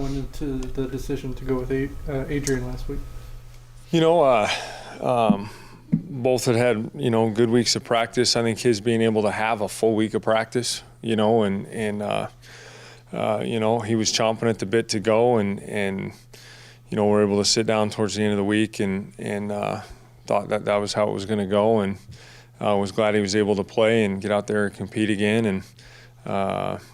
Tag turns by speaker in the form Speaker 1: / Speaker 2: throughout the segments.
Speaker 1: went into the decision to go with Adrian last week?
Speaker 2: Both had good weeks of practice. I think his being able to have a full week of practice, and he was chomping at the bit to go, and we're able to sit down towards the end of the week and thought that was how it was going to go, and was glad he was able to play and get out there and compete again, and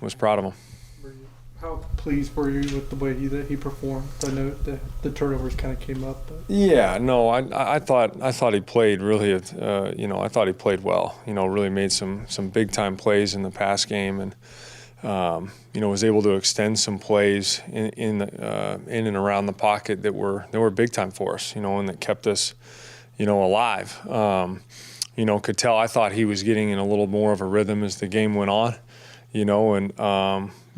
Speaker 2: was proud of him.
Speaker 1: How pleased were you with the way that he performed? I know the turnovers kind of came up. But.
Speaker 2: Yeah, no, I thought he played really. I thought he played well. Really made some big time plays in the pass game, and was able to extend some plays in and around the pocket that were big time for us. And that kept us, alive. Could tell I thought he was getting in a little more of a rhythm as the game went on.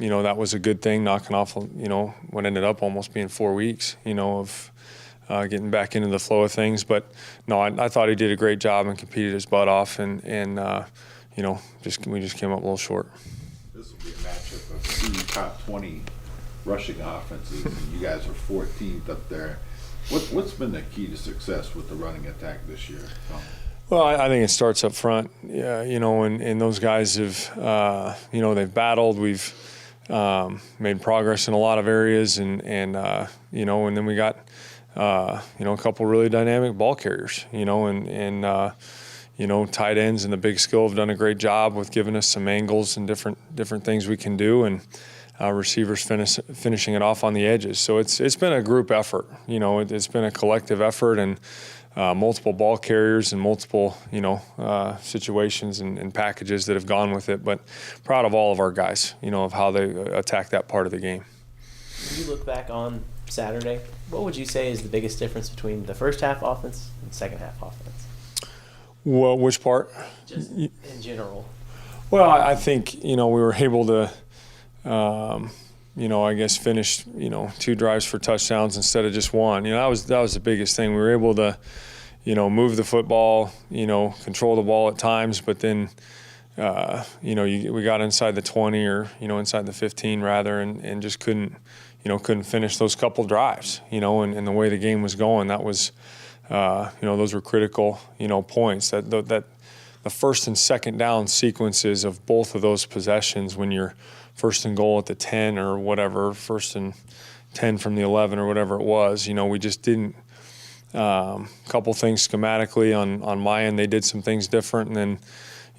Speaker 2: That was a good thing, knocking off, what ended up almost being 4 weeks, of getting back into the flow of things. But, no, I thought he did a great job and competed his butt off, and we just came up a little short.
Speaker 3: This will be a matchup of two top 20 rushing offenses, and you guys are 14th up there. What's been the key to success with the running attack this year, Tom?
Speaker 2: Well, I think it starts up front, and those guys have, they've battled. We've made progress in a lot of areas, and then we got, a couple really dynamic ball carriers, and tight ends and the big skill have done a great job with giving us some angles and different things we can do, and receivers finishing it off on the edges. So it's been a group effort, it's been a collective effort, and multiple ball carriers and multiple, situations and packages that have gone with it. But proud of all of our guys, of how they attack that part of the game.
Speaker 4: When you look back on Saturday, what would you say is the biggest difference between the first half offense and second half offense?
Speaker 2: Well, which part?
Speaker 4: Just in general.
Speaker 2: Well, I think, we were able to, I guess finish, 2 drives for touchdowns instead of just one. That was the biggest thing. We were able to, move the football, control the ball at times, but then, we got inside the 20 or, inside the 15 rather, and just couldn't finish those couple drives, and the way the game was going, that was, those were critical, points. That the first and second down sequences of both of those possessions when you're first and goal at the 10 or whatever, first and 10 from the 11 or whatever it was, we just didn't, couple things schematically on my end. They did some things different, and then,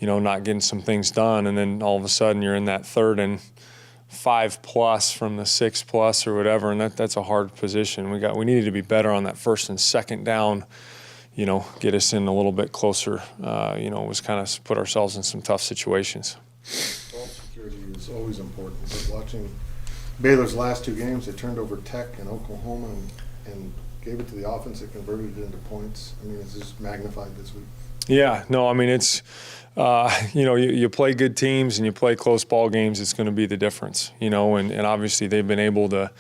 Speaker 2: not getting some things done. And then all of a sudden you're in that 3rd and 5+ from the 6+ or whatever. And that's a hard position. We needed to be better on that first and second down, get us in a little bit closer, was kind of put ourselves in some tough situations.
Speaker 5: Ball security is always important, but watching Baylor's last 2 games, they turned over Tech and Oklahoma and gave it to the offense that converted it into points. I mean, it's just magnified this week. Yeah, no, I mean, it's, you play good teams and you play close ball games, it's going to be the difference, and obviously they've been able to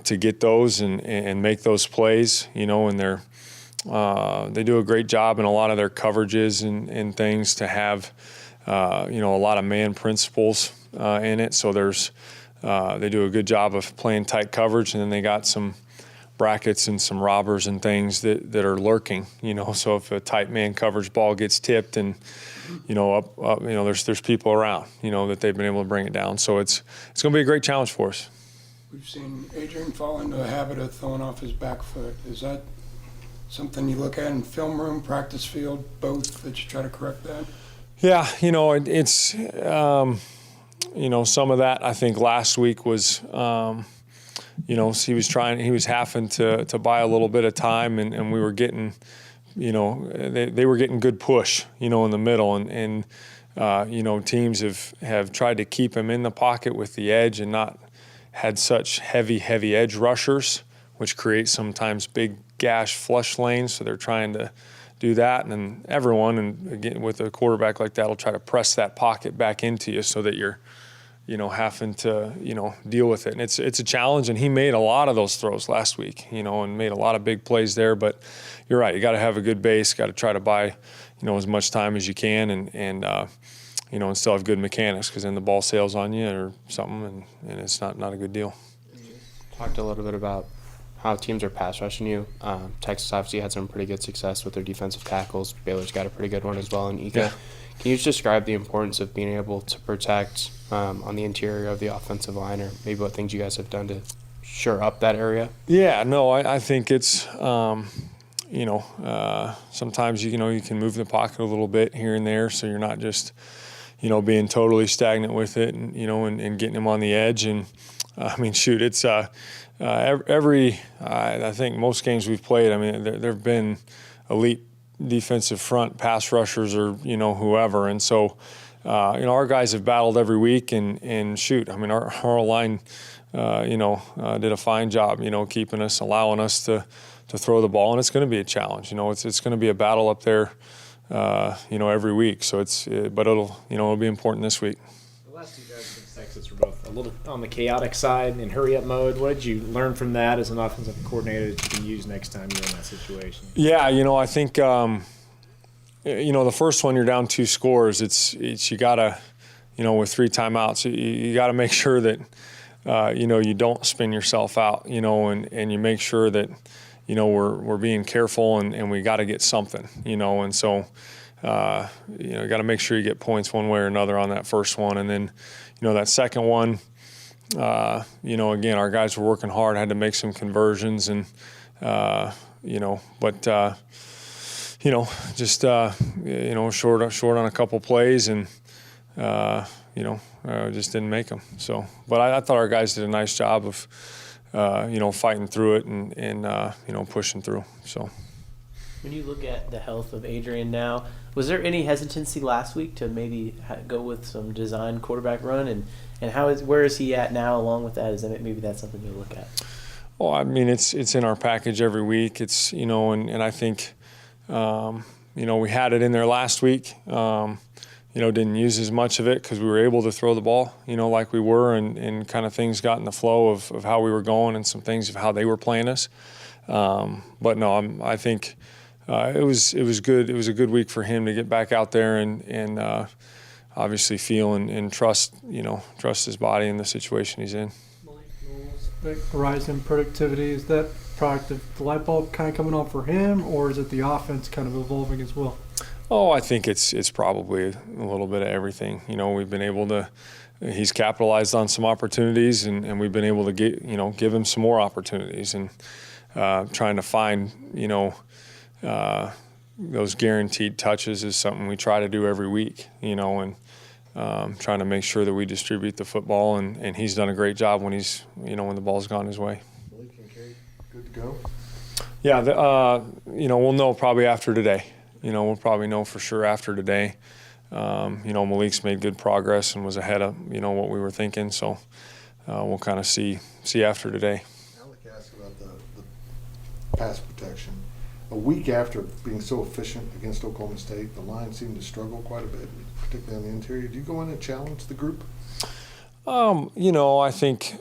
Speaker 5: get those and make those plays, and they do a great job in a lot of their coverages and things to have, a lot of man principles in it. So they do a good job of playing tight coverage, and then they got some brackets and some robbers and things that are lurking, so if a tight man coverage ball gets tipped and, there's people around, that they've been able to bring it down. So it's going to be a great challenge for us.
Speaker 6: We've seen Adrian fall into a habit of throwing off his back foot. Is that something you look at in film room, practice field, both, that you try to correct that?
Speaker 2: Yeah, it's, some of that I think last week was, he was having to buy a little bit of time, and we were getting, they were getting good push, in the middle, and teams have tried to keep him in the pocket with the edge and not had such heavy edge rushers, which create sometimes big gash flush lanes. So they're trying to do that, and then everyone, and again with a quarterback like that, will try to press that pocket back into you so that you're having to, deal with it. And it's a challenge, and he made a lot of those throws last week, and made a lot of big plays there. But you're right, you got to have a good base, got to try to buy, as much time as you can, and still have good mechanics, because then the ball sails on you or something, and it's not a good deal.
Speaker 7: talked a little bit about how teams are pass rushing you. Texas obviously had some pretty good success with their defensive tackles. Baylor's got a pretty good one as well in Ika.
Speaker 2: Yeah.
Speaker 7: Can you just describe the importance of being able to protect on the interior of the offensive line, or maybe what things you guys have done to shore up that area?
Speaker 2: Yeah, no, I think it's, sometimes, you can move the pocket a little bit here and there so you're not just, being totally stagnant with it and, and getting them on the edge. And, it's I think most games we've played, there have been elite defensive front pass rushers or, whoever. And so, our guys have battled every week and our line, did a fine job, keeping us, allowing us to throw the ball. And it's going to be a challenge. It's going to be a battle up there, every week. So but it'll be important this week.
Speaker 8: The last two guys against Texas were both a little on the chaotic side in hurry-up mode. What did you learn from that as an offensive coordinator that you can use next time you're in that situation?
Speaker 2: Yeah, I think, the first one you're down 2 scores. It's you gotta, with 3 timeouts, you gotta make sure that, you don't spin yourself out, and you make sure that, we're being careful and we got to get something, and so, you got to make sure you get points one way or another on that first one. And then, that second one, again, our guys were working hard, had to make some conversions and, just, short on a couple plays and, just didn't make them. So, but I thought our guys did a nice job of, fighting through it and pushing through. So.
Speaker 4: When you look at the health of Adrian now, was there any hesitancy last week to maybe go with some design quarterback run? And where is he at now along with that? Is that maybe that's something you look at?
Speaker 2: Well, it's in our package every week. It's, and I think, we had it in there last week. Didn't use as much of it because we were able to throw the ball, like we were, and kind of things got in the flow of how we were going and some things of how they were playing us. But no, I think it was good. It was a good week for him to get back out there and obviously feel and trust his body and the situation he's in.
Speaker 1: The rise in productivity, is that product of the light bulb kind of coming on for him, or is it the offense kind of evolving as well?
Speaker 2: Oh, I think it's probably a little bit of everything. We've been able to. He's capitalized on some opportunities, and we've been able to give him some more opportunities, and trying to find those guaranteed touches is something we try to do every week. And trying to make sure that we distribute the football, and he's done a great job when when the ball's gone his way.
Speaker 5: Malik and Kate, good to go?
Speaker 2: Yeah, we'll know probably after today. We'll probably know for sure after today. Malik's made good progress and was ahead of, what we were thinking. So we'll kind of see after today.
Speaker 5: Alec asked about the pass protection. A week after being so efficient against Oklahoma State, the line seemed to struggle quite a bit, particularly on the interior. Do you go in and challenge the group?
Speaker 2: I think,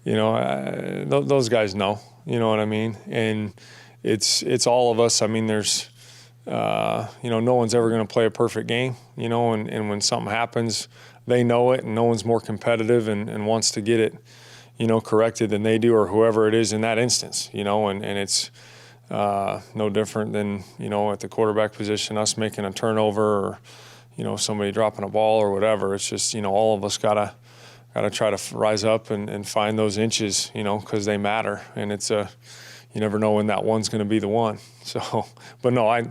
Speaker 2: those guys know, you know what I mean? And it's all of us. There's, no one's ever going to play a perfect game, and when something happens, they know it, and no one's more competitive and wants to get it, corrected than they do, or whoever it is in that instance, and it's no different than, at the quarterback position, us making a turnover or, somebody dropping a ball or whatever. It's just, all of us gotta try to rise up and find those inches, because they matter, and it's you never know when that one's going to be the one. So, but no, I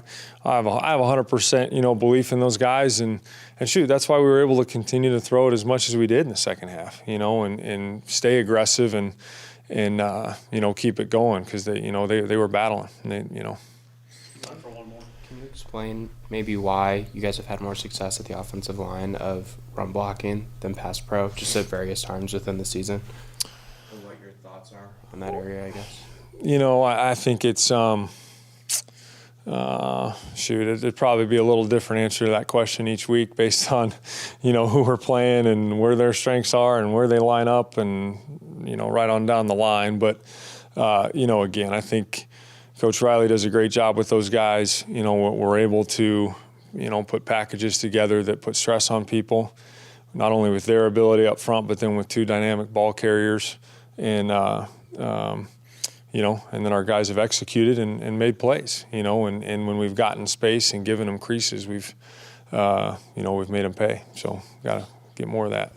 Speaker 2: have 100%, belief in those guys, and shoot, that's why we were able to continue to throw it as much as we did in the second half, and stay aggressive and keep it going, because they were battling, and they.
Speaker 7: Can you explain maybe why you guys have had more success at the offensive line of run blocking than pass pro, just at various times within the season? And what your thoughts are on that area, I guess.
Speaker 2: I think it's it'd probably be a little different answer to that question each week based on, who we're playing and where their strengths are and where they line up and, right on down the line. But, again, I think Coach Riley does a great job with those guys. We're able to, put packages together that put stress on people. not only with their ability up front, but then with 2 dynamic ball carriers, and and then our guys have executed and made plays, and when we've gotten space and given them creases, we've made them pay. So got to get more of that.